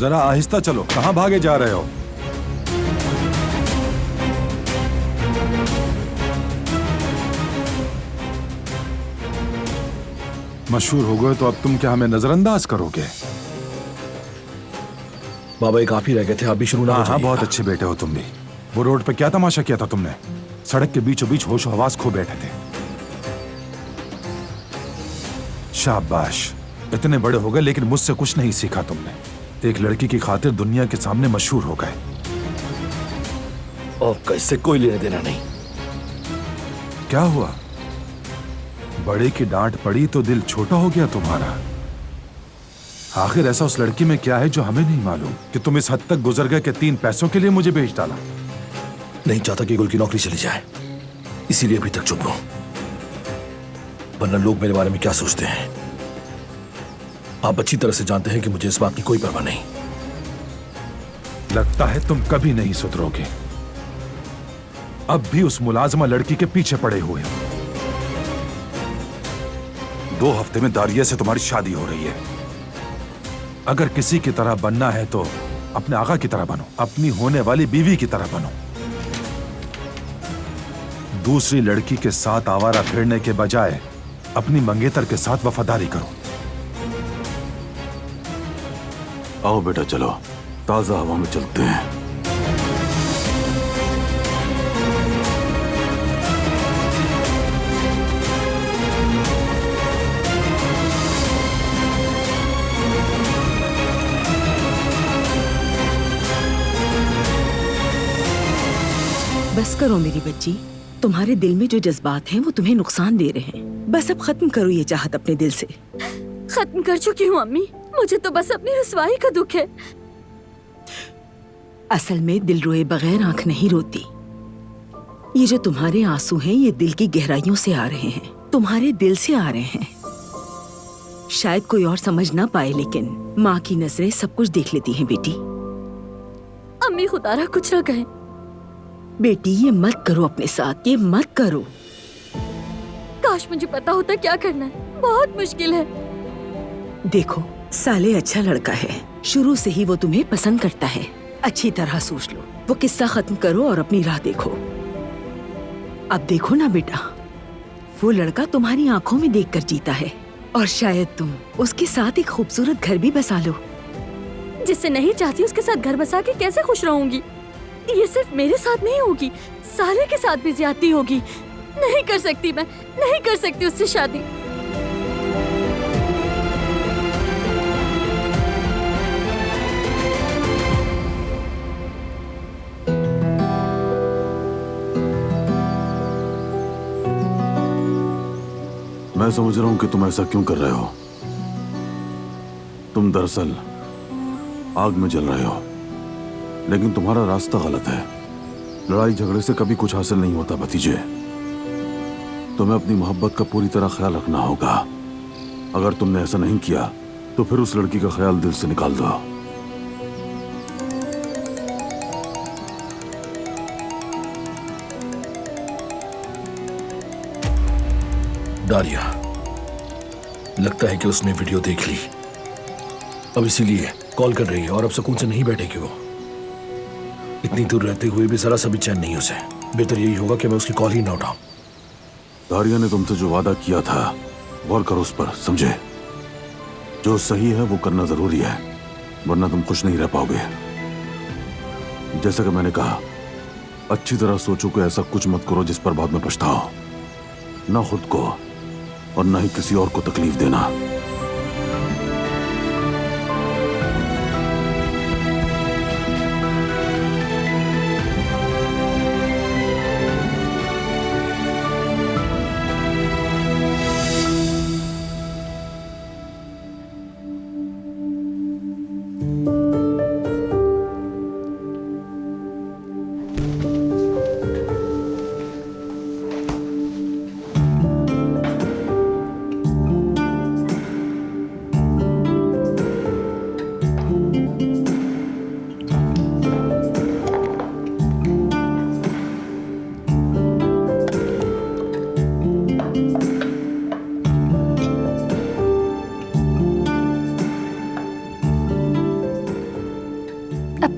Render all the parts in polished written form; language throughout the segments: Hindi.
जरा आहिस्ता चलो, कहाँ भागे जा रहे हो? मशहूर हो गए तो अब तुम क्या हमें नजरअंदाज करोगे? बाबा एक आप ही रह गए थे, आप भी शुरू ना हो हाँ, बहुत अच्छे बेटे हो तुम भी। वो रोड पे क्या तमाशा किया था तुमने? सड़क के बीचों बीच होश हवास खो बैठे थे। शाबाश, इतने बड़े हो गए लेकिन मुझसे कुछ नहीं सीखा तुमने। एक लड़की की खातिर दुनिया के सामने मशहूर हो गए। आपका इससे कोई लेना देना नहीं। क्या हुआ? बड़े की डांट पड़ी तो दिल छोटा हो गया तुम्हारा? आखिर ऐसा उस लड़की में क्या है जो हमें नहीं मालूम कि तुम इस हद तक गुजर गए कि 3 पैसों के लिए मुझे बेच डाला? नहीं चाहता कि गुल की नौकरी चली जाए, इसीलिए अभी तक चुप हूं। वरना लोग मेरे बारे में क्या सोचते हैं आप अच्छी तरह से जानते हैं कि मुझे इस बात की कोई परवाह नहीं। लगता है तुम कभी नहीं सुधरोगे। अब भी उस मुलाजमा लड़की के पीछे पड़े हुए हो। 2 हफ्ते में दारिया से तुम्हारी शादी हो रही है। अगर किसी की तरह बनना है तो अपने आका की तरह बनो, अपनी होने वाली बीवी की तरह बनो। दूसरी लड़की के साथ आवारा फिरने के बजाय अपनी मंगेतर के साथ वफादारी करो। आओ बेटा चलो, ताजा हवा में चलते हैं। बस करो मेरी बच्ची, तुम्हारे दिल में जो जज्बात हैं वो तुम्हें नुकसान दे रहे हैं। बस अब खत्म करो ये चाहत अपने दिल से। खत्म कर चुकी हूँ अम्मी, मुझे तो बस अपनी रुसवाई का दुख है। असल में दिल रोए बगैर आंख नहीं रोती। ये जो तुम्हारे आंसू हैं ये दिल की गहराइयों से आ रहे हैं, तुम्हारे दिल से आ रहे हैं। शायद कोई और समझ ना पाए लेकिन माँ की नजरें सब कुछ देख लेती हैं बेटी। अम्मी खुदारा कुछ न कहें। बेटी ये मत करो अपने साथ, ये मत करो। काश मुझे पता होता क्या करना है, बहुत मुश्किल है। देखो साले अच्छा लड़का है, शुरू से ही वो तुम्हें पसंद करता है। अच्छी तरह सोच लो, वो किस्सा खत्म करो और अपनी राह देखो। अब देखो ना बेटा, वो लड़का तुम्हारी आंखों में देखकर जीता है और शायद तुम उसके साथ एक खूबसूरत घर भी बसा लो। जिससे नहीं चाहती उसके साथ घर बसा के कैसे खुश रहूंगी? ये सिर्फ मेरे साथ नहीं होगी, साले के साथ भी ज्यादती होगी। नहीं कर सकती, मैं नहीं कर सकती उससे शादी। मैं समझ रहा हूं कि तुम ऐसा क्यों कर रहे हो। तुम दरअसल आग में जल रहे हो, लेकिन तुम्हारा रास्ता गलत है। लड़ाई झगड़े से कभी कुछ हासिल नहीं होता भतीजे। तुम्हें अपनी मोहब्बत का पूरी तरह ख्याल रखना होगा। अगर तुमने ऐसा नहीं किया तो फिर उस लड़की का ख्याल दिल से निकाल दो। दारिया, लगता है कि उसने वीडियो देख ली, अब इसीलिए कॉल कर रही है और अब सुकून से नहीं बैठेगी वो। इतनी दूर रहते हुए भी जरा सा भी चैन नहीं उसे। बेहतर यही होगा कि मैं उसकी कॉल ही ना उठाऊं। दारिया ने तुमसे जो वादा किया था गौर करो उस पर, समझे? जो सही है वो करना जरूरी है, वरना तुम खुश नहीं रह पाओगे। जैसा कि मैंने कहा, अच्छी तरह सोचो कि ऐसा कुछ मत करो जिस पर बाद में पछताओ। ना खुद को और ना ही किसी और को तकलीफ देना।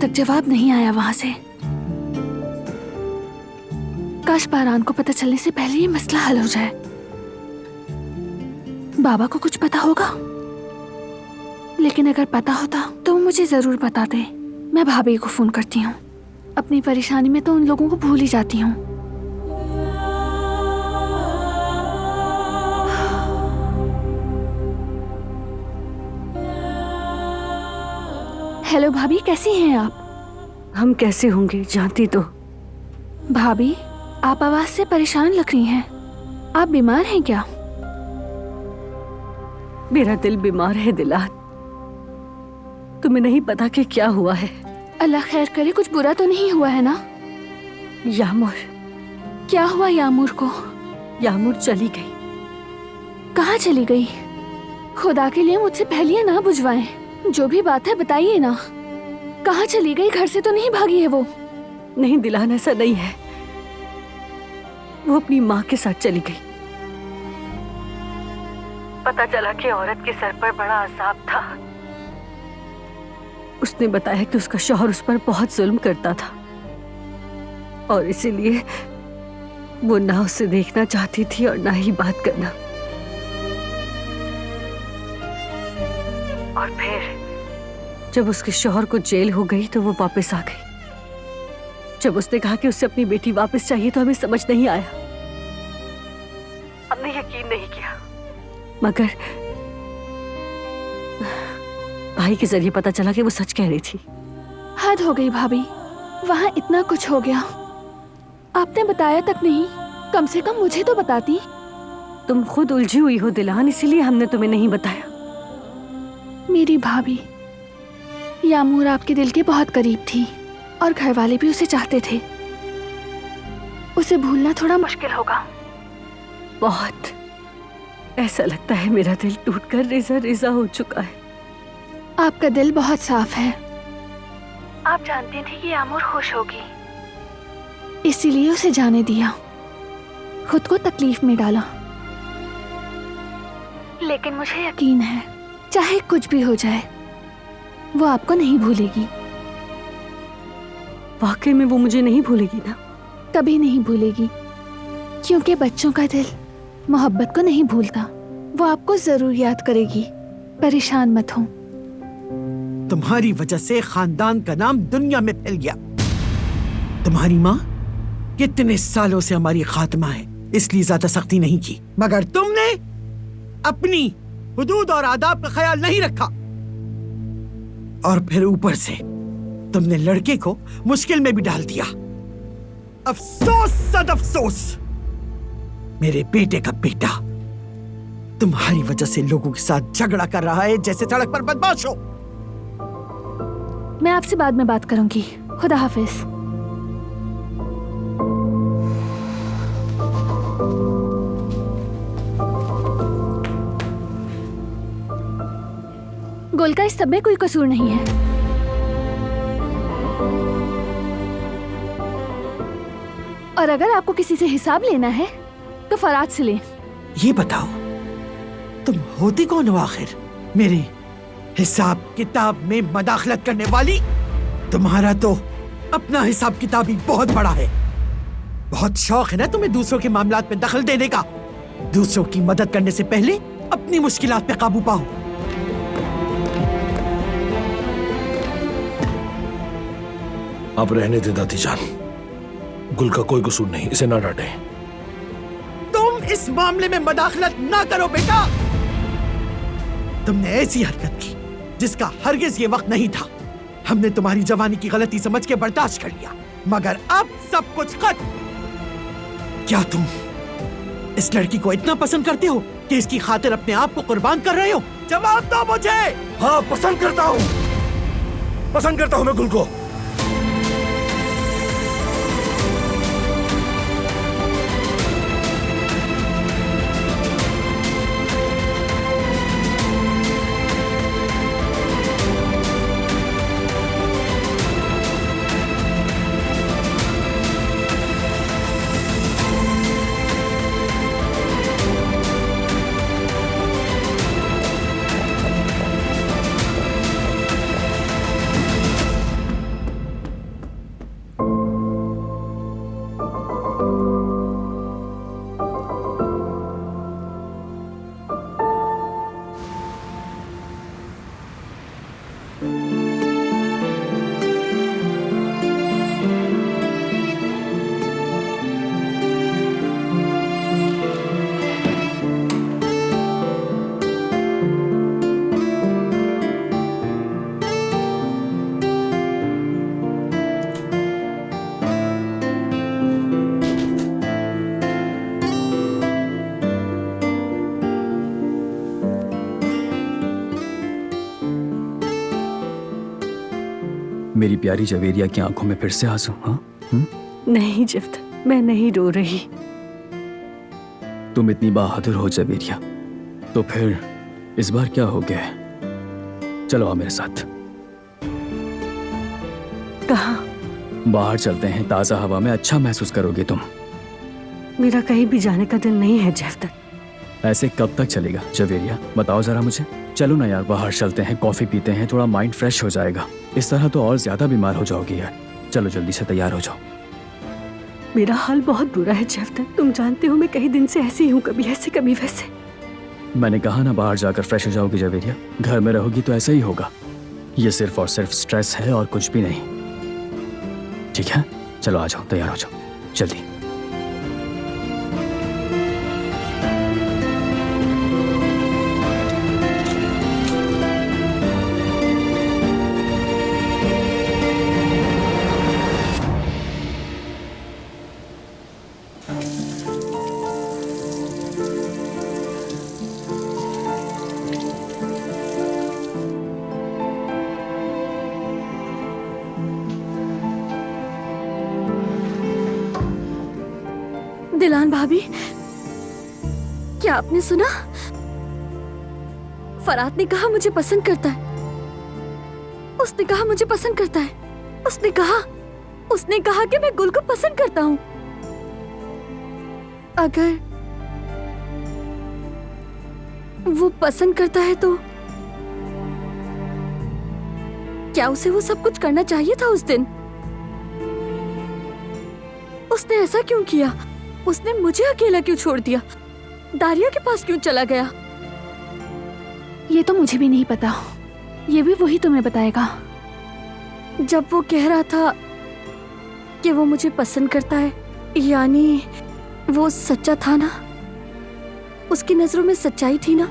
तक जवाब नहीं आया वहां से। काश बारान को पता चलने से पहले ये मसला हल हो जाए। बाबा को कुछ पता होगा, लेकिन अगर पता होता तो वो मुझे जरूर बताते। मैं भाभी को फोन करती हूँ। अपनी परेशानी में तो उन लोगों को भूल ही जाती हूँ। हेलो भाभी, कैसी हैं आप? हम कैसे होंगे जानती तो। भाभी, आप आवाज से परेशान लग रही हैं। आप बीमार हैं क्या? मेरा दिल बीमार है दिलान। तुम्हें नहीं पता कि क्या हुआ है। अल्लाह खैर करे, कुछ बुरा तो नहीं हुआ है ना? यामुर। क्या हुआ यामुर को? यामुर चली गई। कहाँ चली गई? खुदा के लिए मुझसे पहले ना बुझवाएं। जो भी बात है बताइए ना। कहाँ चली गई? घर से तो नहीं भागी है वो? नहीं दिलान, ऐसा नहीं है। वो अपनी माँ के साथ चली गई। पता चला कि औरत के सर पर बड़ा अजाब था। उसने बताया कि उसका शौहर उस पर बहुत जुल्म करता था और इसीलिए वो ना उसे देखना चाहती थी और ना ही बात करना। और फिर जब उसके शौहर को जेल हो गई तो वो वापस आ गई। जब उसने कहा कि उसे अपनी बेटी वापस चाहिए तो हमें समझ नहीं आया। हमने यकीन नहीं किया, मगर भाई के जरिए पता चला कि वो सच कह रही थी। हद हो गई भाभी, वहाँ इतना कुछ हो गया, आपने बताया तक नहीं। कम से कम मुझे तो बताती। तुम खुद उलझी हुई हो दिलान, इसीलिए हमने तुम्हें नहीं बताया। मेरी भाभी, यामूर आपके दिल के बहुत करीब थी और घर वाले भी उसे चाहते थे। उसे भूलना थोड़ा मुश्किल होगा। बहुत। ऐसा लगता है मेरा दिल टूटकर रेजा रेजा हो चुका है। आपका दिल बहुत साफ है। आप जानती थी कि यामूर खुश होगी, इसीलिए उसे जाने दिया, खुद को तकलीफ में डाला। लेकिन मुझे यकीन है चाहे कुछ भी हो जाए वो आपको नहीं भूलेगी। वाकई में वो मुझे नहीं भूलेगी ना? कभी नहीं भूलेगी, क्योंकि बच्चों का दिल मोहब्बत को नहीं भूलता। वो आपको जरूर याद करेगी। परेशान मत हो। तुम्हारी वजह से खानदान का नाम दुनिया में फैल गया। तुम्हारी माँ कितने सालों से हमारी खात्मा है, इसलिए ज्यादा सख्ती नहीं की, मगर तुमने अपनी हुदूद और आदाब का ख्याल नहीं रखा। और फिर ऊपर से तुमने लड़के को मुश्किल में भी डाल दिया। अफसोस सद अफसोस, मेरे बेटे का बेटा तुम्हारी वजह से लोगों के साथ झगड़ा कर रहा है जैसे सड़क पर बदमाश हो। मैं आपसे बाद में बात करूंगी। खुदा हाफिज। गोल का इस सब में कोई कसूर नहीं है। और अगर आपको किसी से हिसाब लेना है तो फराज से लें। ये बताओ तुम होती कौन हो आखिर? मेरे हिसाब किताब में मदाखलत करने वाली। तुम्हारा तो अपना हिसाब किताब ही बहुत बड़ा है। बहुत शौक है ना तुम्हें दूसरों के मामलात में दखल देने का। दूसरों की मदद करने से पहले अपनी मुश्किलात पे काबू पाओ। आप रहने दे दादी जान, गुल का कोई कसूर नहीं, इसे ना डांटे। तुम इस मामले में मदाखलत ना करो बेटा। तुमने ऐसी हरकत की जिसका हरगिज ये वक्त नहीं था। हमने तुम्हारी जवानी की गलती समझ के बर्दाश्त कर लिया, मगर अब सब कुछ खत्म। क्या तुम इस लड़की को इतना पसंद करते हो कि इसकी खातिर अपने आप को कुर्बान कर रहे हो? जवाब दो मुझे। हाँ, पसंद करता हूं मैं गुल को। मेरी प्यारी जवेरिया की आंखों में फिर से आंसू? हाँ, नहीं जिफ्त, मैं नहीं रो रही। तुम इतनी बहादुर हो जवेरिया, तो फिर इस बार क्या हो गया है? चलो आओ मेरे साथ। कहाँ? बाहर चलते हैं, ताजा हवा में अच्छा महसूस करोगे तुम। मेरा कहीं भी जाने का दिल नहीं है जिफ्त। ऐसे कब तक चलेगा जवेरिया, बताओ जरा मुझे। चलो ना यार, बाहर चलते हैं, कॉफी पीते हैं, थोड़ा माइंड फ्रेश हो जाएगा। इस तरह तो और ज्यादा बीमार हो जाओगी यार। चलो जल्दी से तैयार हो जाओ। मेरा हाल बहुत बुरा है जिफ्त, तुम जानते हो मैं कई दिन से ऐसी हूँ, कभी ऐसे कभी वैसे। मैंने कहा ना बाहर जाकर फ्रेश हो जाओगी जवेरिया। घर में रहोगी तो ऐसा ही होगा। ये सिर्फ और सिर्फ स्ट्रेस है और कुछ भी नहीं। ठीक है, चलो आ जाओ, तैयार हो जाओ जल्दी। दिलान भाभी, क्या आपने सुना? फरात ने कहा मुझे पसंद करता है। उसने कहा मुझे पसंद करता है। उसने कहा कि मैं गुल को पसंद करता हूँ। अगर वो पसंद करता है तो क्या उसे वो सब कुछ करना चाहिए था उस दिन? उसने ऐसा क्यों किया? उसने मुझे अकेला क्यों छोड़ दिया? दारिया के पास क्यों चला गया? ये तो मुझे भी नहीं पता, ये भी वही तुम्हें बताएगा। जब वो कह रहा था कि वो मुझे पसंद करता है, यानी वो सच्चा था ना? उसकी नजरों में सच्चाई थी ना?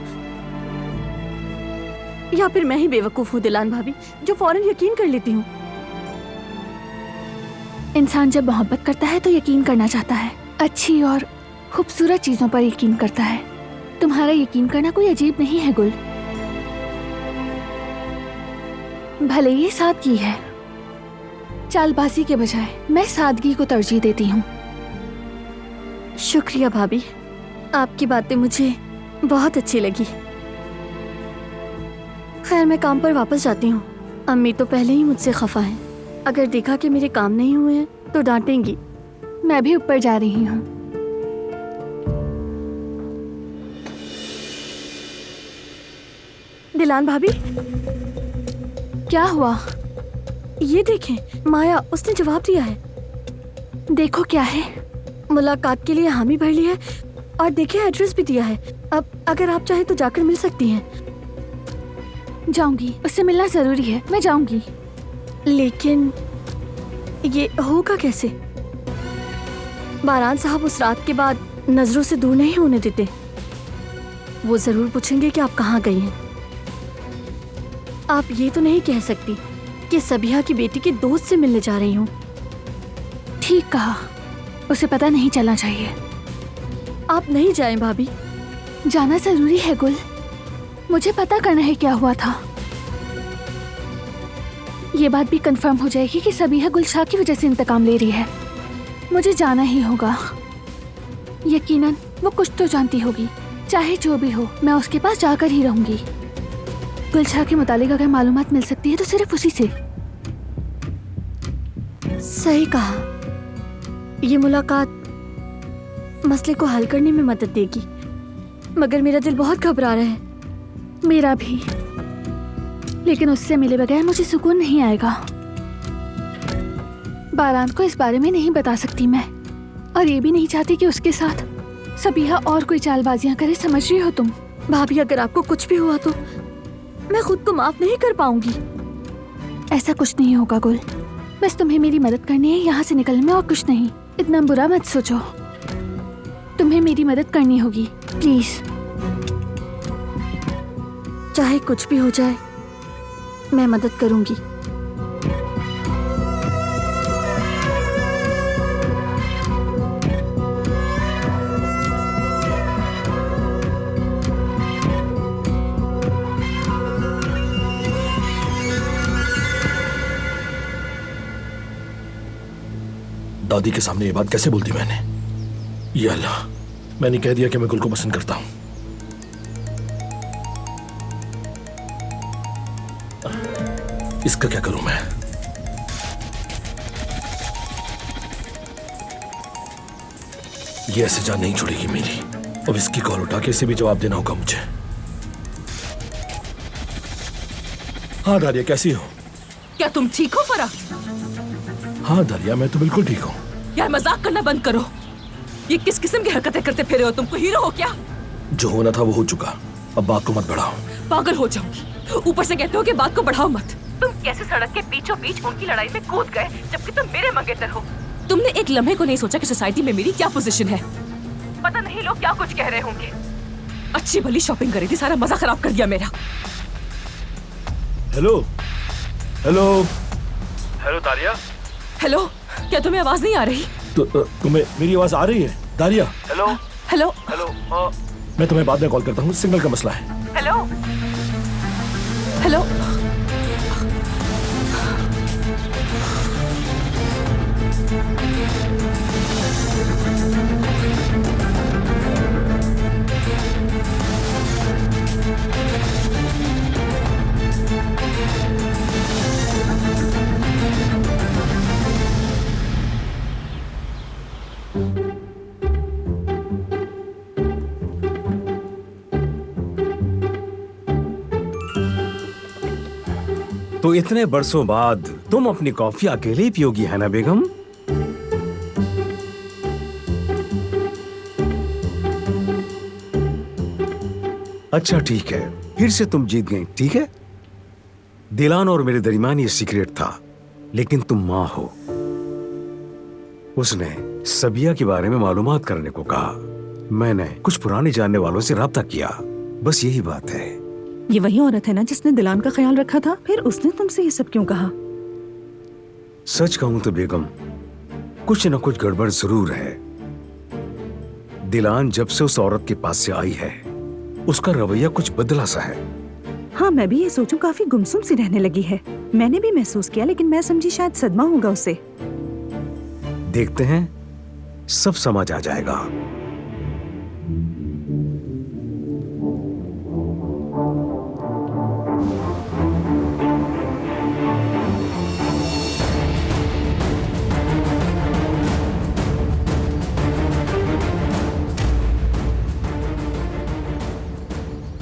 या फिर मैं ही बेवकूफ हूँ दिलान भाभी, जो फौरन यकीन कर लेती हूँ? इंसान जब मोहब्बत करता है तो यकीन करना चाहता है, अच्छी और खूबसूरत चीजों पर यकीन करता है। तुम्हारा यकीन करना कोई अजीब नहीं है गुल। भले ये सादगी है, चालबाजी के बजाय मैं सादगी को तरजीह देती हूँ। शुक्रिया भाभी, आपकी बातें मुझे बहुत अच्छी लगी। खैर मैं काम पर वापस जाती हूँ। अम्मी तो पहले ही मुझसे खफा हैं। अगर देखा कि मेरे काम नहीं हुए हैं तो डांटेंगी। मैं भी ऊपर जा रही हूँ। दिलान भाभी, क्या हुआ? ये देखें, माया, उसने जवाब दिया है। देखो क्या है। मुलाकात के लिए हामी भर ली है और देखिए एड्रेस भी दिया है। अब अगर आप चाहें तो जाकर मिल सकती हैं। जाऊंगी, उससे मिलना जरूरी है, मैं जाऊंगी। लेकिन ये होगा कैसे? बारान साहब उस रात के बाद नजरों से दूर नहीं होने देते। वो जरूर पूछेंगे कि आप कहाँ गई हैं। आप ये तो नहीं कह सकती कि सबिहा की बेटी के दोस्त से मिलने जा रही हूँ। ठीक कहा, उसे पता नहीं चलना चाहिए। आप नहीं जाएं भाभी। जाना जरूरी है गुल, मुझे पता करना है क्या हुआ था। ये बात भी कंफर्म हो जाएगी कि सबिहा गुलशाह की वजह से इंतकाम ले रही है। मुझे जाना ही होगा। यकीनन वो कुछ तो जानती होगी। चाहे जो भी हो, मैं उसके पास जाकर ही रहूंगी। गुलशाह के मुतालिक अगर मालूमात मिल सकती है तो सिर्फ उसी से। सही कहा, ये मुलाकात मसले को हल करने में मदद देगी, मगर मेरा दिल बहुत घबरा रहा है। मेरा भी, लेकिन उससे मिले बगैर मुझे सुकून नहीं आएगा। बारान को इस बारे में नहीं बता सकती मैं, और ये भी नहीं चाहती कि उसके साथ सबिहा और कोई चालबाजियां करे। समझ रही हो तुम? भाभी, अगर आपको कुछ भी हुआ तो मैं खुद को माफ नहीं कर पाऊंगी। ऐसा कुछ नहीं होगा गुल, बस तुम्हें मेरी मदद करनी है यहाँ से निकलने में, और कुछ नहीं। इतना बुरा मत सोचो, तुम्हें मेरी मदद करनी होगी, प्लीज। चाहे कुछ भी हो जाए, मैं मदद करूंगी। दादी के सामने ये बात कैसे बोल दी मैंने? ये अल्लाह, मैंने कह दिया कि मैं गुल को पसंद करता हूं। इसका क्या करूं मैं? ये ऐसे जान नहीं छोड़ेगी मेरी। अब इसकी कॉल उठा के इसे भी जवाब देना होगा मुझे। हाँ दारिया, कैसी हो? क्या तुम ठीक हो फरा? हाँ दारिया, मैं तो बिल्कुल ठीक हूँ। यार मजाक करना बंद करो। ये किस किस्म की हरकतें करते फिरे हो? तुमको हीरो हो क्या? जो होना था वो हो चुका, अब बात को मत बढ़ाओ। पागल हो जाऊंगी। ऊपर से कहते हो कि बात को बढ़ाओ मत। तुम कैसे सड़क के बीचों बीच उनकी लड़ाई में कूद गए जबकि तुम मेरे मंगेतर हो? तुमने एक लम्हे को नहीं सोचा कि सोसाइटी में मेरी क्या पोजीशन है। पता नहीं लोग क्या कुछ कह रहे होंगे। अच्छी भली शॉपिंग करी थी, सारा मजा खराब कर दिया मेरा। Hello hello hello Daria. Hello, क्या तुम्हें आवाज नहीं आ रही? तो तुम्हें मेरी आवाज आ रही है दारिया? Hello hello hello. मैं तुम्हें बाद में कॉल करता हूँ, सिग्नल का मसला है। Hello hello. तो इतने बरसों बाद तुम अपनी कॉफी अकेले ही पियोगी, है ना बेगम? अच्छा ठीक है, फिर से तुम जीत गई, ठीक है? दिलान और मेरे दरमियान ये सीक्रेट था, लेकिन तुम माँ हो। उसने सबिया के बारे में मालूमात करने को कहा। मैंने कुछ पुराने जानने वालों से राब्ता किया, बस यही बात है। ये वही औरत है ना जिसने दिलान का ख्याल रखा था? फिर उसने तुमसे ये सब क्यों कहा? सच कहूं तो बेगम, कुछ न कुछ गड़बड़ जरूर है। दिलान जब से उस औरत के पास से आई है, उसका रवैया कुछ बदला सा है। हाँ, मैं भी ये सोचूं, काफी गुमसुम सी रहने लगी है। मैंने भी महसूस किया, लेकिन मैं समझी शायद सदमा होगा उसे। देखते हैं, सब समझ आ जाएगा।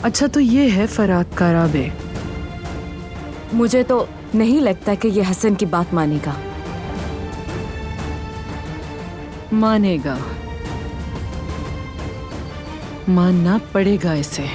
अच्छा, तो ये है फराद काराबे। मुझे तो नहीं लगता कि ये हसन की बात मानेगा। मानेगा, मानना पड़ेगा इसे।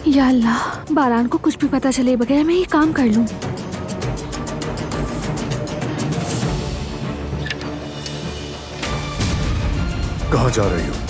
या अल्लाह, बारान को कुछ भी पता चले बगैर मैं ये काम कर लूं। कहाँ जा रही हो?